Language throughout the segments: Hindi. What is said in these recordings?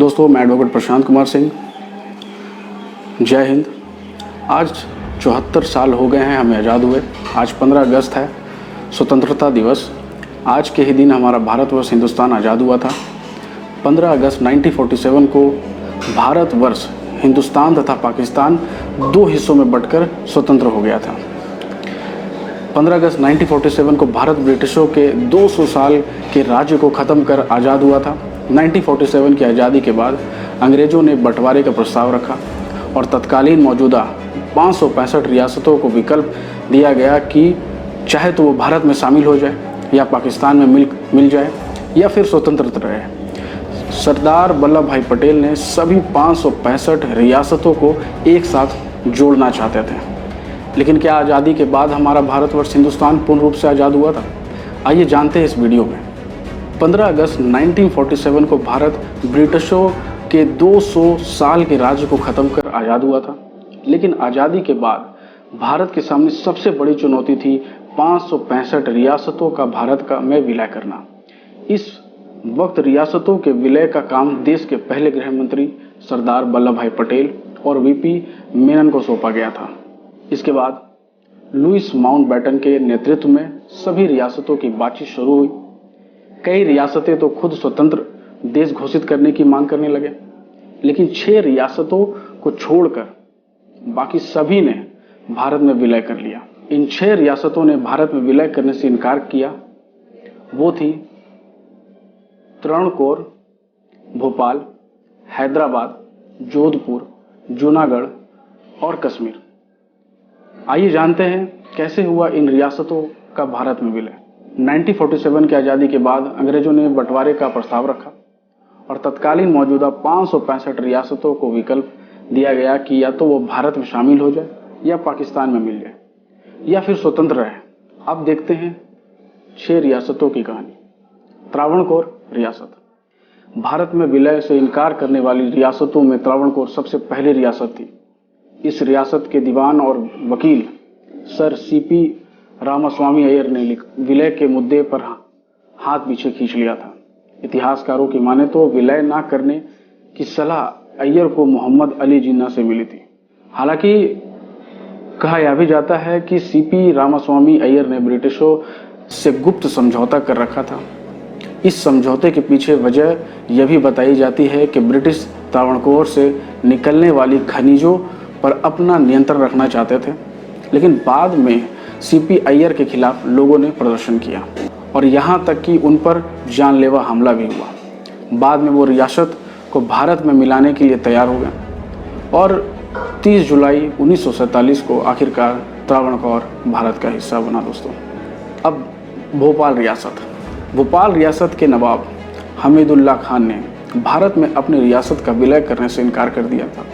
दोस्तों, मैं एडवोकेट प्रशांत कुमार सिंह। जय हिंद। आज 74 साल हो गए हैं हमें आज़ाद हुए। आज 15 अगस्त है, स्वतंत्रता दिवस। आज के ही दिन हमारा भारतवर्ष हिंदुस्तान आज़ाद हुआ था। 15 अगस्त 1947 को भारतवर्ष हिंदुस्तान तथा पाकिस्तान दो हिस्सों में बंटकर स्वतंत्र हो गया था। 15 अगस्त 1947 को भारत ब्रिटिशों के 200 साल के राज्य को ख़त्म कर आज़ाद हुआ था। 1947 की आज़ादी के बाद अंग्रेज़ों ने बंटवारे का प्रस्ताव रखा और तत्कालीन मौजूदा 565 रियासतों को विकल्प दिया गया कि चाहे तो वो भारत में शामिल हो जाए या पाकिस्तान में मिल जाए या फिर स्वतंत्र रहे। सरदार वल्लभ भाई पटेल ने सभी 565 रियासतों को एक साथ जोड़ना चाहते थे। लेकिन क्या आज़ादी के बाद हमारा भारतवर्ष हिंदुस्तान पूर्ण रूप से आज़ाद हुआ था? आइए जानते हैं इस वीडियो में। 15 अगस्त 1947 को भारत ब्रिटिशों के 200 साल के राज्य को ख़त्म कर आज़ाद हुआ था। लेकिन आज़ादी के बाद भारत के सामने सबसे बड़ी चुनौती थी 565 रियासतों का भारत में विलय करना। इस वक्त रियासतों के विलय का काम देश के पहले गृह मंत्री सरदार वल्लभ भाई पटेल और वीपी मेनन को सौंपा गया था। इसके बाद लुईस माउंटबेटन के नेतृत्व में सभी रियासतों की बातचीत शुरू हुई। कई रियासतें तो खुद स्वतंत्र देश घोषित करने की मांग करने लगे, लेकिन 6 रियासतों को छोड़कर बाकी सभी ने भारत में विलय कर लिया। इन 6 रियासतों ने भारत में विलय करने से इनकार किया। वो थी त्रावणकोर, भोपाल, हैदराबाद, जोधपुर, जूनागढ़ और कश्मीर। आइए जानते हैं कैसे हुआ इन रियासतों का भारत में विलय। 1947 की आज़ादी के बाद अंग्रेजों ने बंटवारे का प्रस्ताव रखा और तत्कालीन मौजूदा 565 रियासतों को विकल्प दिया गया कि या तो वो भारत में शामिल हो जाए या पाकिस्तान में मिल जाए या फिर स्वतंत्र रहे। अब देखते हैं 6 रियासतों की कहानी। त्रावणकोर रियासत। भारत में विलय से इनकार करने वाली रियासतों में त्रावणकोर सबसे पहली रियासत थी। इस रियासत के दीवान और वकील सर सीपी रामास्वामी अय्यर ने विलय के मुद्दे पर हाथ पीछे खींच लिया था। इतिहासकारों की माने तो विलय न करने की सलाह अय्यर को मोहम्मद अली जिन्ना से मिली थी। हालांकि कहा यह भी जाता है कि सीपी रामास्वामी अय्यर ने ब्रिटिशों से गुप्त समझौता कर रखा था। इस समझौते के पीछे वजह यह भी बताई जाती है कि ब्रिटिश त्रावणकोर से निकलने वाली खनिजों पर अपना नियंत्रण रखना चाहते थे। लेकिन बाद में सीपी अय्यर के खिलाफ लोगों ने प्रदर्शन किया और यहाँ तक कि उन पर जानलेवा हमला भी हुआ। बाद में वो रियासत को भारत में मिलाने के लिए तैयार हो गए और 30 जुलाई 1947 को आखिरकार त्रावणकोर भारत का हिस्सा बना। दोस्तों, अब भोपाल रियासत। भोपाल रियासत के नवाब हमीदुल्लाह खान ने भारत में अपनी रियासत का विलय करने से इनकार कर दिया था।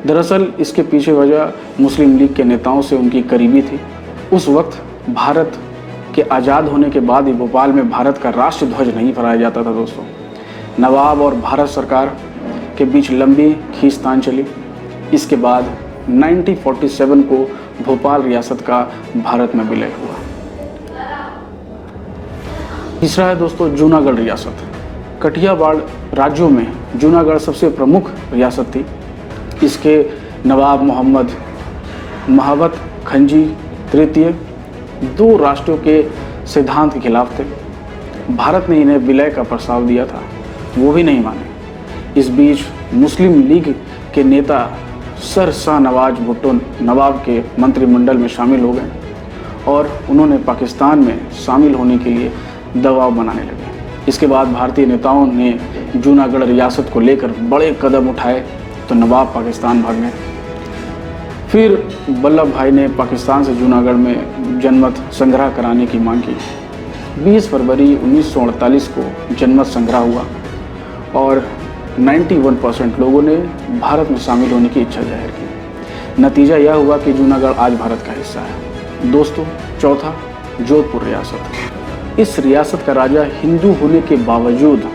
दरअसल इसके पीछे वजह मुस्लिम लीग के नेताओं से उनकी करीबी थी। उस वक्त भारत के आज़ाद होने के बाद ही भोपाल में भारत का राष्ट्र ध्वज नहीं फहराया जाता था। दोस्तों, नवाब और भारत सरकार के बीच लंबी खींचतान चली। इसके बाद 1947 को भोपाल रियासत का भारत में विलय हुआ। तीसरा है दोस्तों जूनागढ़ रियासत। कठियावाड़ राज्यों में जूनागढ़ सबसे प्रमुख रियासत थी। इसके नवाब मोहम्मद महावत खंजी तृतीय 2 राष्ट्रों के सिद्धांत के खिलाफ थे। भारत ने इन्हें विलय का प्रस्ताव दिया था, वो भी नहीं माने। इस बीच मुस्लिम लीग के नेता सर शाह नवाज भुट्टो नवाब के मंत्रिमंडल में शामिल हो गए और उन्होंने पाकिस्तान में शामिल होने के लिए दबाव बनाने लगे। इसके बाद भारतीय नेताओं ने जूनागढ़ रियासत को लेकर बड़े कदम उठाए तो नवाब पाकिस्तान भाग गए। फिर वल्लभ भाई ने पाकिस्तान से जूनागढ़ में जनमत संग्रह कराने की मांग की। 20 फरवरी 1948 को जनमत संग्रह हुआ और 91% लोगों ने भारत में शामिल होने की इच्छा जाहिर की। नतीजा यह हुआ कि जूनागढ़ आज भारत का हिस्सा है। दोस्तों, चौथा जोधपुर रियासत। इस रियासत का राजा हिंदू होने के बावजूद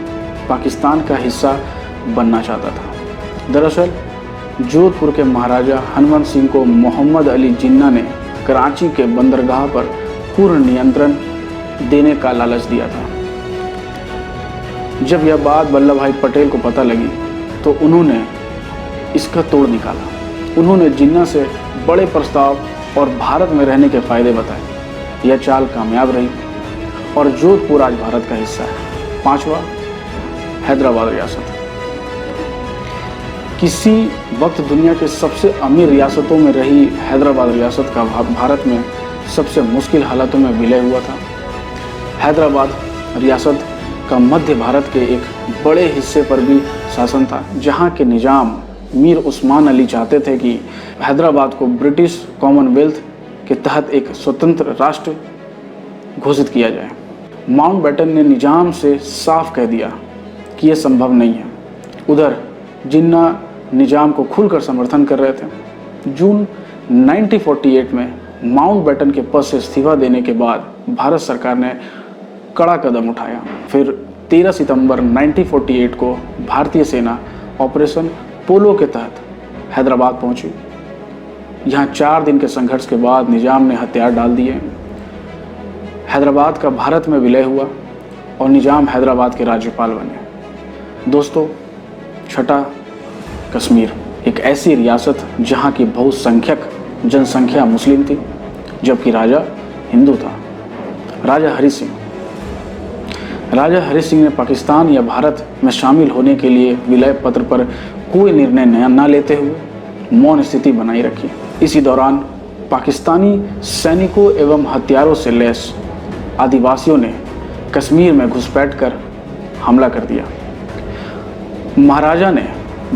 पाकिस्तान का हिस्सा बनना चाहता था। दरअसल जोधपुर के महाराजा हनुमंत सिंह को मोहम्मद अली जिन्ना ने कराची के बंदरगाह पर पूर्ण नियंत्रण देने का लालच दिया था। जब यह बात वल्लभ भाई पटेल को पता लगी तो उन्होंने इसका तोड़ निकाला। उन्होंने जिन्ना से बड़े प्रस्ताव और भारत में रहने के फायदे बताए। यह चाल कामयाब रही और जोधपुर आज भारत का हिस्सा है। 5वां, हैदराबाद रियासत। किसी वक्त दुनिया के सबसे अमीर रियासतों में रही हैदराबाद रियासत का भारत में सबसे मुश्किल हालातों में विलय हुआ था। हैदराबाद रियासत का मध्य भारत के एक बड़े हिस्से पर भी शासन था, जहां के निजाम मीर उस्मान अली चाहते थे कि हैदराबाद को ब्रिटिश कॉमनवेल्थ के तहत एक स्वतंत्र राष्ट्र घोषित किया जाए। माउंटबेटन ने निजाम से साफ कह दिया कि यह संभव नहीं है। उधर जिन्ना निजाम को खुलकर समर्थन कर रहे थे। जून 1948 में माउंटबेटन के पद से इस्तीफा देने के बाद भारत सरकार ने कड़ा कदम उठाया। फिर 13 सितंबर 1948 को भारतीय सेना ऑपरेशन पोलो के तहत हैदराबाद पहुंची। यहाँ 4 दिन के संघर्ष के बाद निजाम ने हथियार डाल दिए। हैदराबाद का भारत में विलय हुआ और निजाम हैदराबाद के राज्यपाल बने। दोस्तों, छठा, कश्मीर। एक ऐसी रियासत जहाँ की बहुसंख्यक जनसंख्या मुस्लिम थी, जबकि राजा हिंदू था। राजा हरि सिंह ने पाकिस्तान या भारत में शामिल होने के लिए विलय पत्र पर कोई निर्णय न लेते हुए मौन स्थिति बनाई रखी। इसी दौरान पाकिस्तानी सैनिकों एवं हथियारों से लैस आदिवासियों ने कश्मीर में घुसपैठ कर हमला कर दिया। महाराजा ने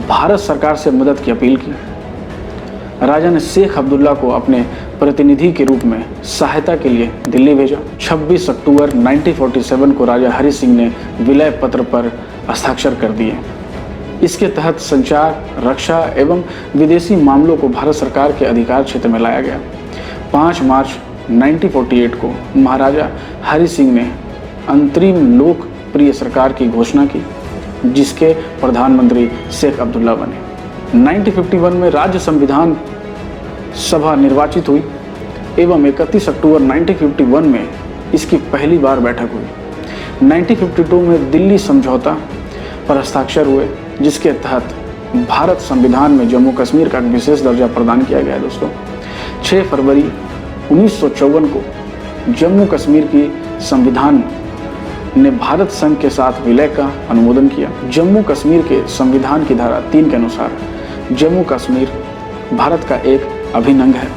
भारत सरकार से मदद की अपील की। राजा ने शेख अब्दुल्ला को अपने प्रतिनिधि के रूप में सहायता के लिए दिल्ली भेजा। 26 अक्टूबर 1947 को राजा हरि सिंह ने विलय पत्र पर हस्ताक्षर कर दिए। इसके तहत संचार, रक्षा एवं विदेशी मामलों को भारत सरकार के अधिकार क्षेत्र में लाया गया। 5 मार्च 1948 को महाराजा हरि सिंह ने अंतरिम लोकप्रिय सरकार की घोषणा की, जिसके प्रधानमंत्री शेख अब्दुल्ला बने। 1951 में राज्य संविधान सभा निर्वाचित हुई एवं 31 अक्टूबर 1951 में इसकी पहली बार बैठक हुई। 1952 में दिल्ली समझौता पर हस्ताक्षर हुए, जिसके तहत भारत संविधान में जम्मू कश्मीर का विशेष दर्जा प्रदान किया गया है। दोस्तों, 6 फरवरी 1954 को जम्मू कश्मीर की संविधान ने भारत संघ के साथ विलय का अनुमोदन किया। जम्मू कश्मीर के संविधान की धारा 3 के अनुसार जम्मू कश्मीर भारत का एक अभिन्न अंग है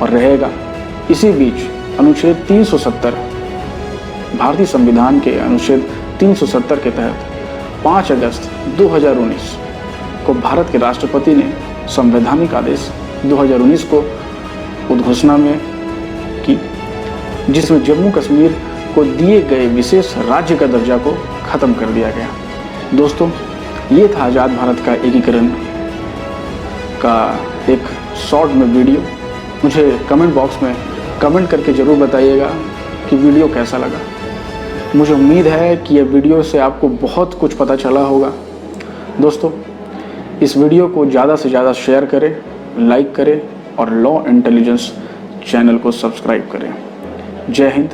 और रहेगा। इसी बीच अनुच्छेद 370 भारतीय संविधान के अनुच्छेद 370 के तहत 5 अगस्त 2019 को भारत के राष्ट्रपति ने संवैधानिक आदेश 2019 को उद्घोषणा में की, जिसमें जम्मू कश्मीर को दिए गए विशेष राज्य का दर्जा को खत्म कर दिया गया। दोस्तों, ये था आज़ाद भारत का एकीकरण का एक शॉर्ट में वीडियो। मुझे कमेंट बॉक्स में कमेंट करके ज़रूर बताइएगा कि वीडियो कैसा लगा। मुझे उम्मीद है कि यह वीडियो से आपको बहुत कुछ पता चला होगा। दोस्तों, इस वीडियो को ज़्यादा से ज़्यादा शेयर करें, लाइक करें और लॉ इंटेलिजेंस चैनल को सब्सक्राइब करें। जय हिंद,